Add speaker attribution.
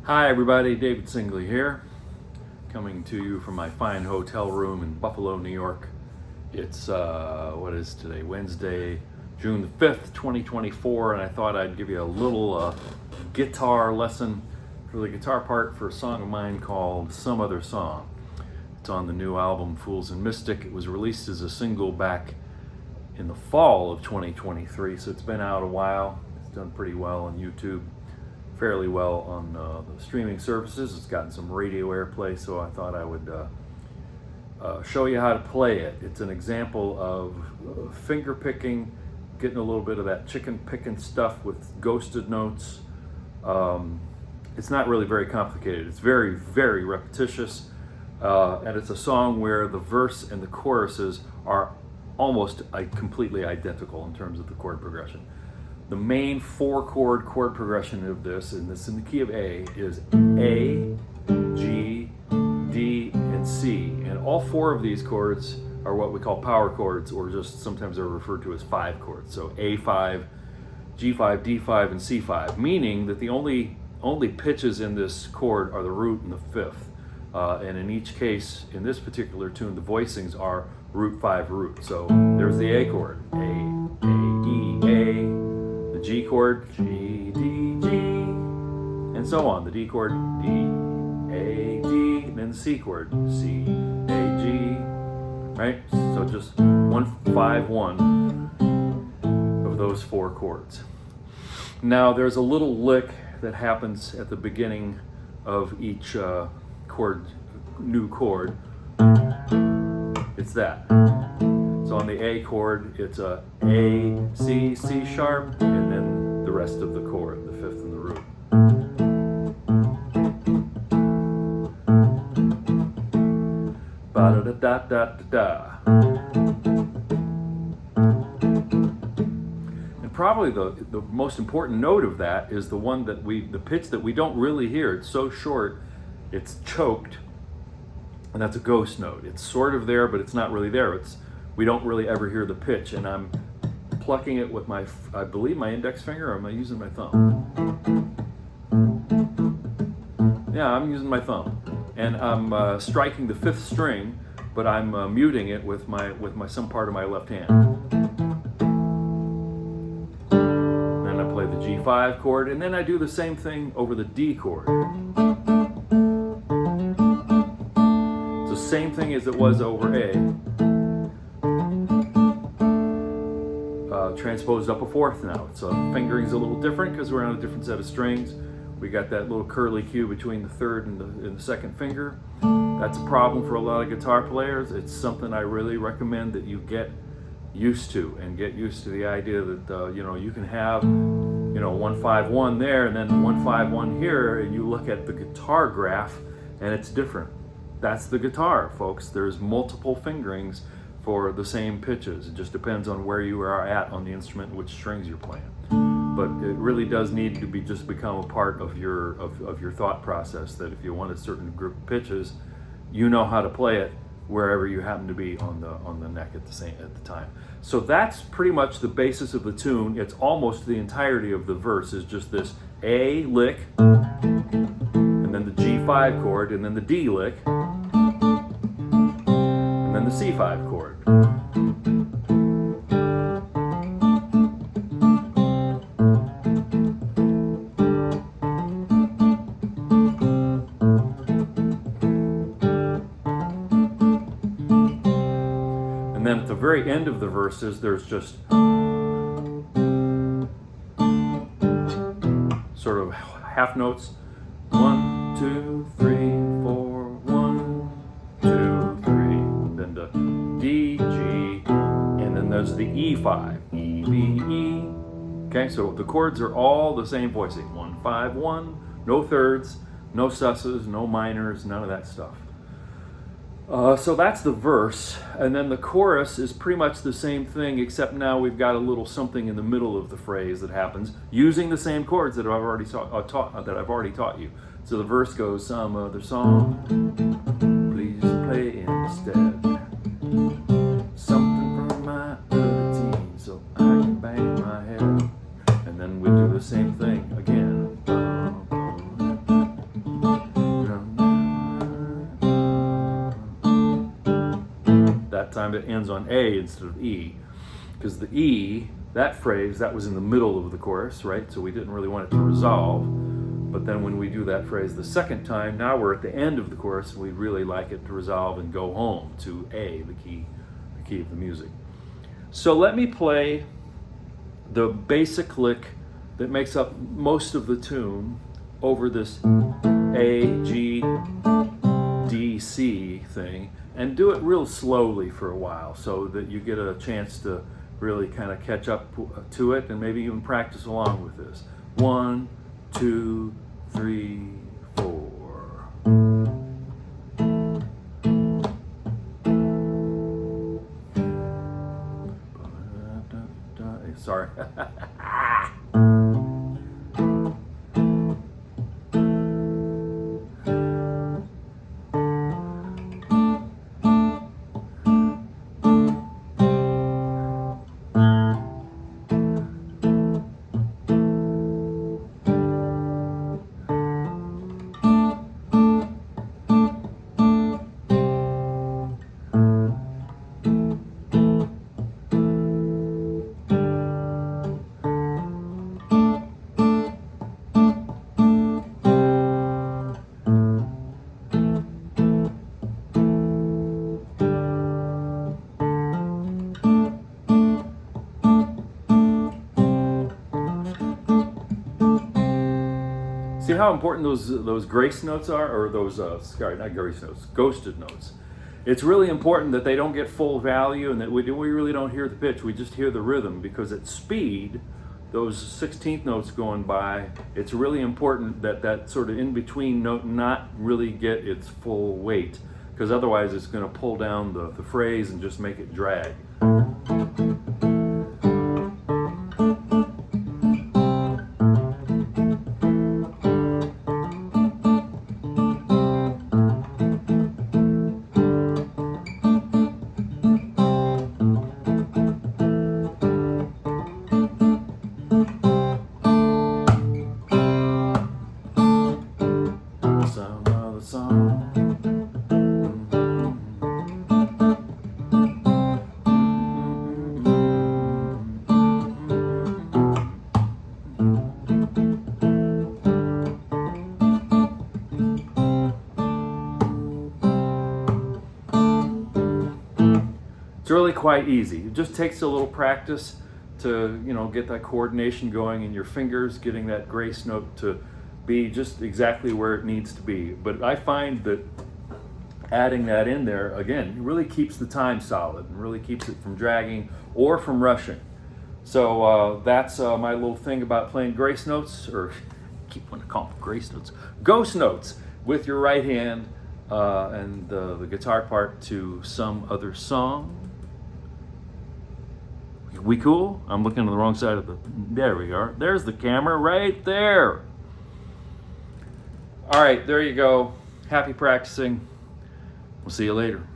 Speaker 1: Hi everybody, David Singley here, coming to you from my fine hotel room in Buffalo, New York. It's, what is today, Wednesday, June the 5th, 2024, and I thought I'd give you a little guitar lesson for the guitar part for a song of mine called Some Other Song. It's on the new album Fools and Mystic. It was released as a single back in the fall of 2023, so it's been out a while. It's done pretty well on YouTube. Fairly well on the streaming services. It's gotten some radio airplay, so I thought I would show you how to play it. It's an example of finger picking, getting a little bit of that chicken picking stuff with ghosted notes. It's not really very complicated. It's very, very repetitious, and it's a song where the verse and the choruses are almost completely identical in terms of the chord progression. The main four-chord chord progression of this, and this in the key of A, is A, G, D, and C. And all four of these chords are what we call power chords, or just sometimes they're referred to as five chords. So A5, G5, D5, and C5, meaning that the only pitches in this chord are the root and the fifth. And in each case, in this particular tune, the voicings are root 5 root. So there's the A chord, A, E, A. G chord, G, D, G, and so on. The D chord, D, A, D, and then the C chord, C, A, G, right? So just 1, 5, 1 of those four chords. Now there's a little lick that happens at the beginning of each new chord. It's that. So on the A chord, it's a C, C sharp, and then the rest of the chord, the fifth and the root. Ba-da-da-da-da-da-da. And probably the most important note of that is the one that the pitch that we don't really hear. It's so short, it's choked, and that's a ghost note. It's sort of there, but it's not really there. We don't really ever hear the pitch, and I'm plucking it with I believe my index finger, or am I using my thumb? Yeah, I'm using my thumb. And I'm striking the fifth string, but I'm muting it with some part of my left hand. Then I play the G5 chord, and then I do the same thing over the D chord. It's the same thing as it was over A. Transposed up a fourth now. So fingering's a little different because we're on a different set of strings. We got that little curly cue between the third and the second finger. That's a problem for a lot of guitar players. It's something I really recommend that you get used to, and get used to the idea that you can have 1 5 1 there and then 1 5 1 here, and you look at the guitar graph and it's different. That's the guitar, folks. There's multiple fingerings for the same pitches. It just depends on where you are at on the instrument and which strings you're playing. But it really does need to become a part of your thought process, that if you want a certain group of pitches, you know how to play it wherever you happen to be on the neck at the time. So that's pretty much the basis of the tune. It's almost the entirety of the verse is just this A lick, and then the G5 chord, and then the D lick, and then the C5 chord. And then at the very end of the verses, there's just sort of half notes. 1, 2, 3, 4, 1, 2, 3. Then the D, G, and then there's the E5. E, B, E. Okay, so the chords are all the same voicing. 1, 5, 1. No thirds, no susses, no minors, none of that stuff. So that's the verse, and then the chorus is pretty much the same thing, except now we've got a little something in the middle of the phrase that happens using the same chords that I've already taught you. So the verse goes, some other song, please play instead. Something from my early teens, so I can bang my head. And then we do the same thing again. time it ends on A instead of E, because the E, that phrase, that was in the middle of the chorus, right? So we didn't really want it to resolve. But then when we do that phrase the second time, now we're at the end of the chorus, and we really like it to resolve and go home to A, the key of the music. So let me play the basic lick that makes up most of the tune over this A, G, D, C thing, and do it real slowly for a while so that you get a chance to really kind of catch up to it and maybe even practice along with this. 1, 2, 3, 4. Sorry. See how important those grace notes are, or those, sorry, not grace notes, ghosted notes. It's really important that they don't get full value and that we really don't hear the pitch, we just hear the rhythm, because at speed, those 16th notes going by, it's really important that that sort of in-between note not really get its full weight, because otherwise it's going to pull down the phrase and just make it drag. It's really quite easy. It just takes a little practice to, get that coordination going in your fingers, getting that grace note to be just exactly where it needs to be. But I find that adding that in there, again, really keeps the time solid and really keeps it from dragging or from rushing. So that's my little thing about playing grace notes, or I keep wanting to call them grace notes, ghost notes with your right hand, and the guitar part to some other song. We cool? I'm looking on the wrong side of there we are. There's the camera right there. All right, there you go. Happy practicing. We'll see you later.